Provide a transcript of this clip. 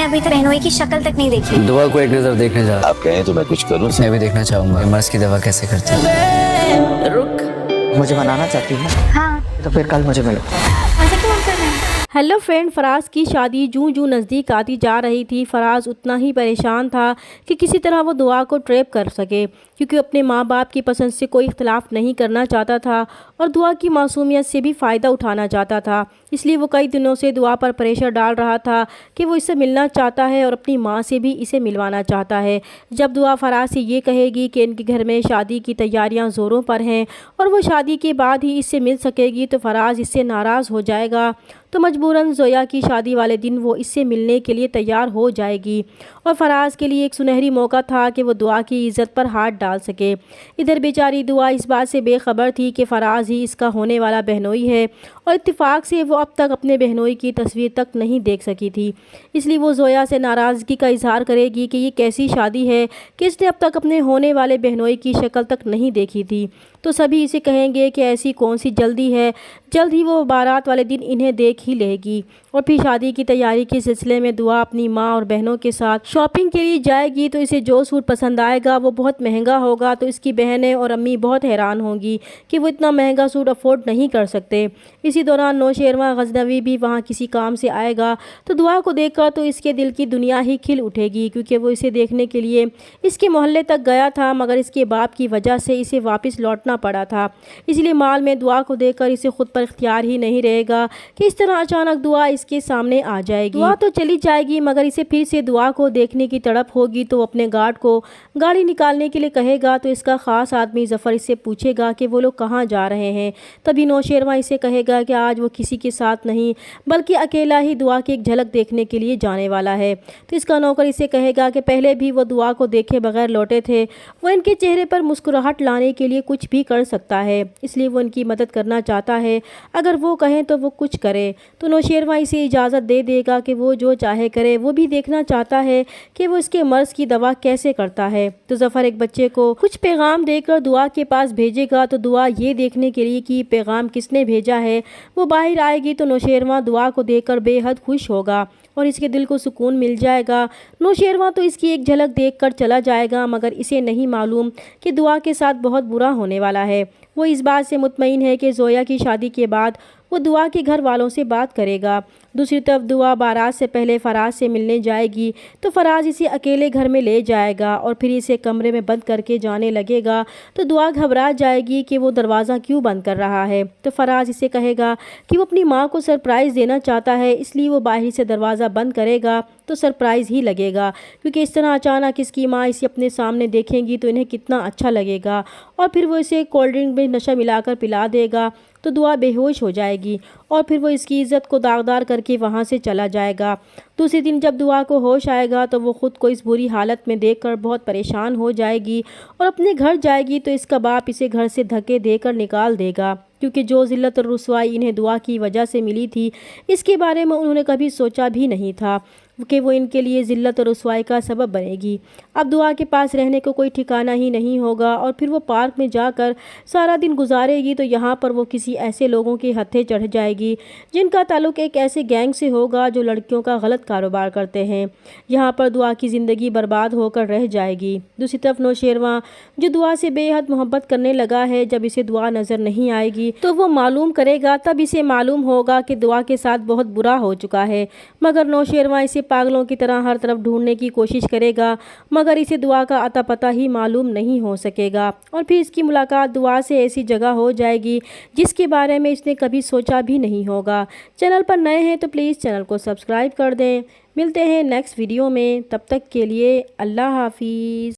अभी तक बहनोई की शक्ल तक नहीं देखी। दुआ को एक नजर देखने जा। आप कहें तो मैं कुछ करूं। मैं भी देखना चाहूंगा कि मर्ज की दवा कैसे करते हैं। मुझे मनाना चाहती है हाँ, तो फिर कल मुझे मिलो। ऐसा क्यों कर रहे हैं? हेलो फ्रेंड, फराज की शादी जूं जूं नज़दीक आती जा रही थी, फराज उतना ही परेशान था कि किसी तरह वो दुआ को ट्रैप कर सके, क्योंकि अपने माँ बाप की पसंद से कोई इख्तलाफ नहीं करना चाहता था और दुआ की मासूमियत से भी फ़ायदा उठाना चाहता था। इसलिए वो कई दिनों से दुआ पर प्रेशर डाल रहा था कि वो इससे मिलना चाहता है और अपनी माँ से भी इसे मिलवाना चाहता है। जब दुआ फराज से ये कहेगी कि इनके घर में शादी की तैयारियाँ ज़ोरों पर हैं और वो शादी के बाद ही इससे मिल सकेगी, तो फराज इससे नाराज़ हो जाएगा। तो मजबूरन ज़ोया की शादी वाले दिन वो इससे मिलने के लिए तैयार हो जाएगी और फराज के लिए एक सुनहरी मौका था कि वो दुआ की इज़्ज़त पर हाथ डाल सके। इधर बेचारी दुआ इस बात से बेखबर थी कि फराज ही इसका होने वाला बहनोई है और इत्तेफाक से वो अब तक अपने बहनोई की तस्वीर तक नहीं देख सकी थी। इसलिए वो ज़ोया से नाराज़गी का इजहार करेगी कि ये कैसी शादी है कि इसने अब तक अपने होने वाले बहनोई की शक्ल तक नहीं देखी थी। तो सभी इसे कहेंगे कि ऐसी कौन सी जल्दी है, जल्द ही वो बारात वाले दिन इन्हें देख ही लेगी। और फिर शादी की तैयारी के सिलसिले में दुआ अपनी माँ और बहनों के साथ शॉपिंग के लिए जाएगी। तो इसे जो सूट पसंद आएगा वो बहुत महंगा होगा, तो इसकी बहनें और अम्मी बहुत हैरान होंगी कि वो इतना महंगा सूट अफोर्ड नहीं कर सकते। इसी दौरान नौशेरवा गजनवी भी वहाँ किसी काम से आएगा, तो दुआ को देखकर तो इसके दिल की दुनिया ही खिल उठेगी, क्योंकि वो इसे देखने के लिए इसके मोहल्ले तक गया था, मगर इसके बाप की वजह से इसे वापस लौटना पड़ा था। इसलिए माल में दुआ को देखकर इसे खुद पर इख्तियार ही नहीं रहेगा कि इस तरह अचानक दुआ इसके सामने आ जाएगी। दुआ तो चली जाएगी, मगर इसे फिर से दुआ को देखने की तड़प होगी। तो अपने गार्ड को गाड़ी निकालने के लिए कहेगा, तो इसका ख़ास आदमी ज़फ़र इससे पूछेगा कि वो लोग कहाँ जा रहे हैं। तभी नौशेरवा इसे कहेगा कि आज वो किसी के साथ नहीं बल्कि अकेला ही दुआ की एक झलक देखने के लिए जाने वाला है। तो इसका नौकर इसे कहेगा कि पहले भी वो दुआ को देखे बगैर लौटे थे, वो इनके चेहरे पर मुस्कुराहट लाने के लिए कुछ भी कर सकता है, इसलिए वो इनकी मदद करना चाहता है। अगर वो कहें तो वो कुछ करे। तो नौशेरवा इसे इजाज़त दे देगा कि वो जो चाहे करे। वो भी देखना चाहता है कि वो इसके मर्ज़ की दवा कैसे करता है। तो ज़फ़र एक बच्चे को कुछ पैगाम देकर दुआ के पास भेजेगा। तो दुआ ये देखने के लिए कि पैगाम किसने भेजा है वो बाहर आएगी। तो नौशेरवा दुआ को देखकर बेहद खुश होगा और इसके दिल को सुकून मिल जाएगा। नौशेरवा तो इसकी एक झलक देखकर चला जाएगा, मगर इसे नहीं मालूम कि दुआ के साथ बहुत बुरा होने वाला है। वो इस बात से मुतमईन है कि ज़ोया की शादी के बाद वो दुआ के घर वालों से बात करेगा। दूसरी तरफ दुआ बारात से पहले फराज से मिलने जाएगी, तो फराज इसे अकेले घर में ले जाएगा और फिर इसे कमरे में बंद करके जाने लगेगा। तो दुआ घबरा जाएगी कि वो दरवाज़ा क्यों बंद कर रहा है। तो फराज इसे कहेगा कि वो अपनी माँ को सरप्राइज़ देना चाहता है, इसलिए वो बाहर से दरवाज़ा बंद करेगा तो सरप्राइज़ ही लगेगा, क्योंकि इस तरह अचानक इसकी माँ इसे अपने सामने देखेंगी तो इन्हें कितना अच्छा लगेगा। और फिर वो इसे कोल्ड ड्रिंक में नशा मिलाकर पिला देगा, तो दुआ बेहोश हो जाएगी और फिर वो इसकी इज़्ज़त को दागदार करके वहाँ से चला जाएगा। दूसरे दिन जब दुआ को होश आएगा तो वो ख़ुद को इस बुरी हालत में देखकर बहुत परेशान हो जाएगी और अपने घर जाएगी। तो इसका बाप इसे घर से धक्के देकर निकाल देगा, क्योंकि जो ज़िल्लत और रुसवाई इन्हें दुआ की वजह से मिली थी, इसके बारे में उन्होंने कभी सोचा भी नहीं था कि वो इनके लिए ज़िल्लत और रुसवाई का सबब बनेगी। अब दुआ के पास रहने को कोई ठिकाना ही नहीं होगा और फिर वो पार्क में जाकर सारा दिन गुजारेगी। तो यहाँ पर वो किसी ऐसे लोगों के हत्थे चढ़ जाएगी जिनका ताल्लुक़ एक ऐसे गैंग से होगा जो लड़कियों का गलत कारोबार करते हैं। यहाँ पर दुआ की ज़िंदगी बर्बाद होकर रह जाएगी। दूसरी तरफ नौशेरवा जो दुआ से बेहद मोहब्बत करने लगा है, जब इसे दुआ नज़र नहीं आएगी तो वो मालूम करेगा, तब इसे मालूम होगा कि दुआ के साथ बहुत बुरा हो चुका है। मगर नौशेरवा इसे पागलों की तरह हर तरफ ढूंढने की कोशिश करेगा, मगर इसे दुआ का अता पता ही मालूम नहीं हो सकेगा। और फिर इसकी मुलाकात दुआ से ऐसी जगह हो जाएगी जिसके बारे में इसने कभी सोचा भी नहीं होगा। चैनल पर नए हैं तो प्लीज़ चैनल को सब्सक्राइब कर दें। मिलते हैं नेक्स्ट वीडियो में, तब तक के लिए अल्लाह हाफिज़।